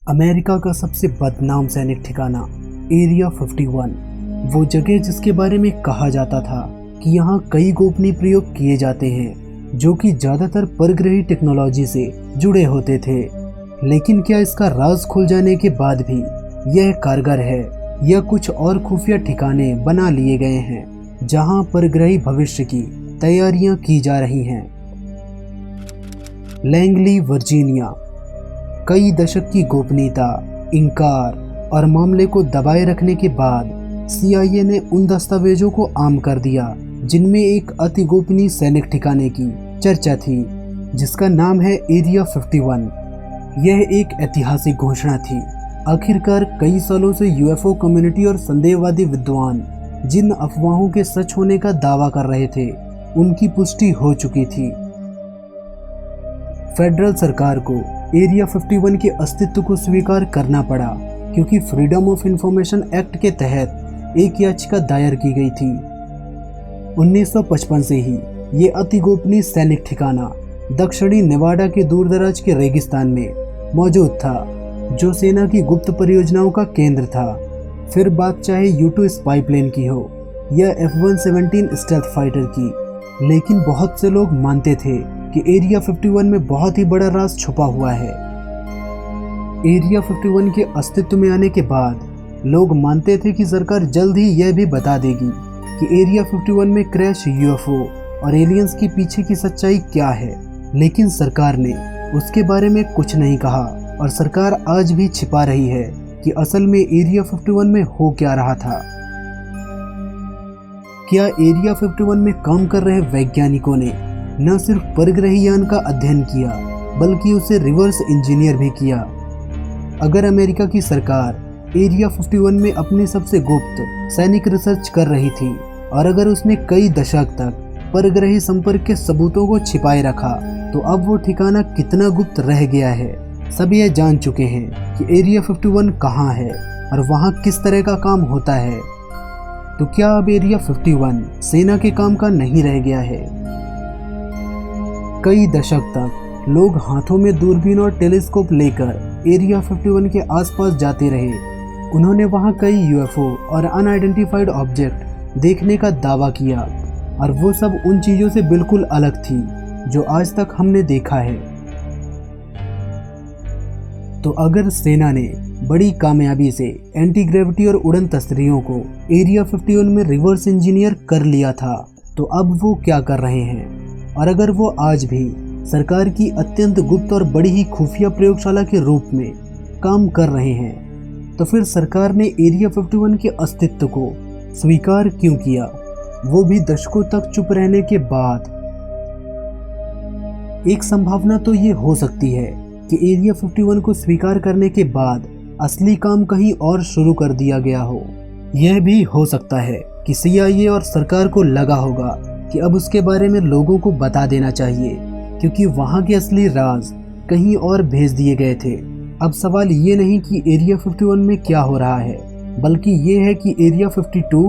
America का सबसे बदनाम सैनिक ठिकाना एरिया 51, वो जगह जिसके बारे में कहा जाता था कि यहाँ कई गोपनीय प्रयोग किए जाते हैं जो कि ज़्यादातर परग्रही टेक्नोलॉजी से जुड़े होते थे। लेकिन क्या इसका राज खुल जाने के बाद भी यह कारगर है या कुछ और खुफिया ठिकाने बना लिए गए हैं जहाँ परग्रही भविष्य की तैयारियां की जा रही हैं। Langley, Virginia. कई दशक की गोपनीयता, इनकार और मामले को दबाए रखने के बाद CIA ने उन दस्तावेजों को आम कर दिया जिनमें एक अति गोपनीय सैनिक ठिकाने की चर्चा थी जिसका नाम है एरिया 51। यह एक ऐतिहासिक घोषणा थी। आखिरकार कई सालों से UFO कम्युनिटी और संदेहवादी विद्वान जिन अफवाहों के सच होने का दावा कर रहे थे उनकी पुष्टि हो चुकी थी। फेडरल सरकार को एरिया 51 के अस्तित्व को स्वीकार करना पड़ा क्योंकि फ्रीडम ऑफ इंफॉर्मेशन एक्ट के तहत एक याचिका दायर की गई थी। 1955 से ही ये अति गोपनीय सैनिक ठिकाना दक्षिणी नेवाडा के दूरदराज के रेगिस्तान में मौजूद था जो सेना की गुप्त परियोजनाओं का केंद्र था। फिर बात चाहे U-2 स्पाई प्लेन की हो या F-117 स्टेल्थ फाइटर की, लेकिन बहुत से लोग मानते थे कि एरिया 51 में बहुत ही बड़ा राज छुपा हुआ है। एरिया 51 के अस्तित्व में आने के बाद लोग मानते थे कि सरकार जल्द ही यह भी बता देगी कि एरिया 51 में क्रैश UFO और एलियंस के पीछे की सच्चाई क्या है, लेकिन सरकार ने उसके बारे में कुछ नहीं कहा और सरकार आज भी छिपा रही है कि असल में एरिया 51 में हो क्या रहा था। क्या एरिया 51 में काम कर रहे वैज्ञानिकों ने न सिर्फ परग्रही यान का अध्ययन किया बल्कि उसे रिवर्स इंजीनियर भी किया? अगर अमेरिका की सरकार एरिया 51 में अपनी सबसे गुप्त सैनिक रिसर्च कर रही थी और अगर उसने कई दशक तक परग्रही संपर्क के सबूतों को छिपाए रखा, तो अब वो ठिकाना कितना गुप्त रह गया है। सब यह जान चुके हैं कि एरिया 51 कहाँ है और वहाँ किस तरह का काम होता है। तो क्या अब एरिया 51 सेना के काम का नहीं रह गया है? कई दशक तक लोग हाथों में दूरबीन और टेलीस्कोप लेकर एरिया 51 के आसपास जाते रहे। उन्होंने वहां कई UFO और अनआइडेंटिफाइड ऑब्जेक्ट देखने का दावा किया और वो सब उन चीज़ों से बिल्कुल अलग थी जो आज तक हमने देखा है। तो अगर सेना ने बड़ी कामयाबी से एंटी ग्रेविटी और उड़न तस्वीरों को एरिया 51 में रिवर्स इंजीनियर कर लिया था, तो अब वो क्या कर रहे हैं? और अगर वो आज भी सरकार की अत्यंत गुप्त और बड़ी ही खुफिया प्रयोगशाला के रूप में काम कर रहे हैं, तो फिर सरकार ने एरिया 51 के अस्तित्व को स्वीकार क्यों किया, वो भी दशकों तक चुप रहने के बाद? एक संभावना तो ये हो सकती है कि एरिया 51 को स्वीकार करने के बाद असली काम कहीं और शुरू कर दिया गया हो। यह भी हो सकता है कि CIA और सरकार को लगा होगा कि अब उसके बारे में लोगों को बता देना चाहिए क्योंकि वहाँ के असली राज कहीं और भेज दिए गए थे। अब सवाल ये नहीं कि एरिया 51 में क्या हो रहा है, बल्कि ये है कि एरिया 52,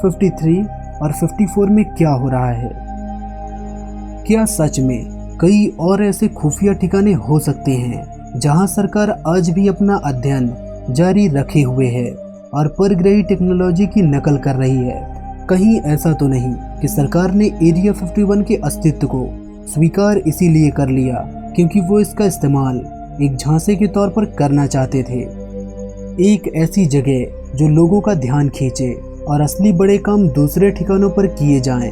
53 और 54 में क्या हो रहा है। क्या सच में कई और ऐसे खुफिया ठिकाने हो सकते हैं जहां सरकार आज भी अपना अध्ययन जारी रखे हुए है और परग्रही टेक्नोलॉजी की नकल कर रही है? कहीं ऐसा तो नहीं कि सरकार ने एरिया 51 के अस्तित्व को स्वीकार इसीलिए कर लिया क्योंकि वो इसका इस्तेमाल एक झांसे के तौर पर करना चाहते थे, एक ऐसी जगह जो लोगों का ध्यान खींचे और असली बड़े काम दूसरे ठिकानों पर किए जाएं।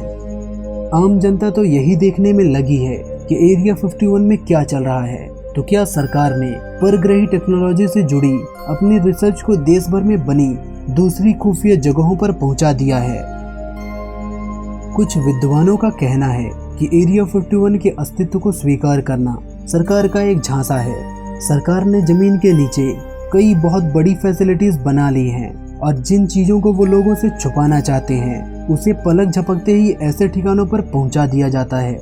आम जनता तो यही देखने में लगी है कि एरिया 51 में क्या चल रहा है। तो क्या सरकार ने परग्रही टेक्नोलॉजी से जुड़ी अपनी रिसर्च को देश भर में बनी दूसरी खुफिया जगहों पर पहुंचा दिया है? कुछ विद्वानों का कहना है कि एरिया 51 के अस्तित्व को स्वीकार करना सरकार का एक झांसा है। सरकार ने जमीन के नीचे कई बहुत बड़ी फैसिलिटीज बना ली हैं और जिन चीज़ों को वो लोगों से छुपाना चाहते हैं उसे पलक झपकते ही ऐसे ठिकानों पर पहुंचा दिया जाता है।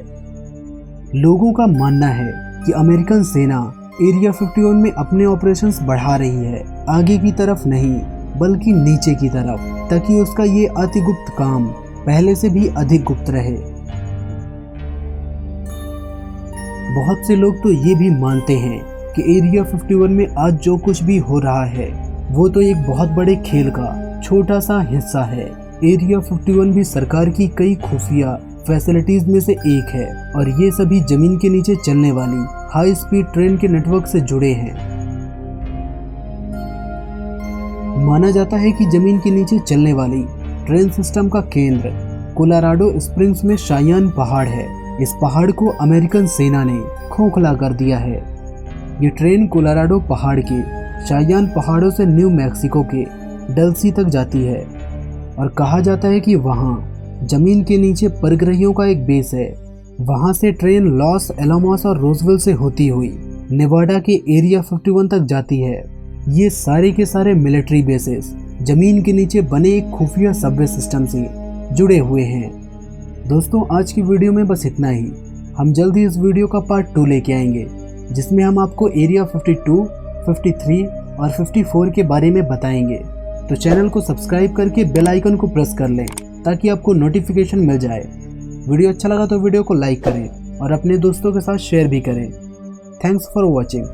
लोगों का मानना है कि अमेरिकन सेना एरिया 51 में अपने ऑपरेशंस बढ़ा रही है, आगे की तरफ नहीं बल्कि नीचे की तरफ, ताकि उसका ये अति गुप्त काम पहले से भी अधिक गुप्त रहे। बहुत से लोग तो ये भी मानते हैं कि एरिया 51 में आज जो कुछ भी हो रहा है वो तो एक बहुत बड़े खेल का छोटा सा हिस्सा है। एरिया 51 भी सरकार की कई खुफिया फैसिलिटीज में से एक है और ये सभी जमीन के नीचे चलने वाली हाई स्पीड ट्रेन के नेटवर्क से जुड़े हैं। माना जाता है कि जमीन के नीचे चलने वाली ट्रेन सिस्टम का केंद्र कोलोराडो स्प्रिंग्स में शायान पहाड़ है। इस पहाड़ को अमेरिकन सेना ने खोखला कर दिया है। ये ट्रेन कोलोराडो पहाड़ के शायान पहाड़ों से न्यू मैक्सिको के डल्सी तक जाती है और कहा जाता है कि वहाँ जमीन के नीचे परग्रहियों का एक बेस है। वहाँ से ट्रेन लॉस एलामोस और रोजवेल से होती हुई नेवाडा के एरिया 51 तक जाती है। ये सारे के सारे मिलिट्री बेसेस जमीन के नीचे बने एक खुफिया सबवे सिस्टम से जुड़े हुए हैं। दोस्तों, आज की वीडियो में बस इतना ही। हम जल्दी इस वीडियो का पार्ट 2 लेके आएंगे जिसमें हम आपको एरिया 52, 53 और 54 के बारे में बताएंगे। तो चैनल को सब्सक्राइब करके बेल आइकन को प्रेस कर लें ताकि आपको नोटिफिकेशन मिल जाए। वीडियो अच्छा लगा तो वीडियो को लाइक करें और अपने दोस्तों के साथ शेयर भी करें। Thanks for watching.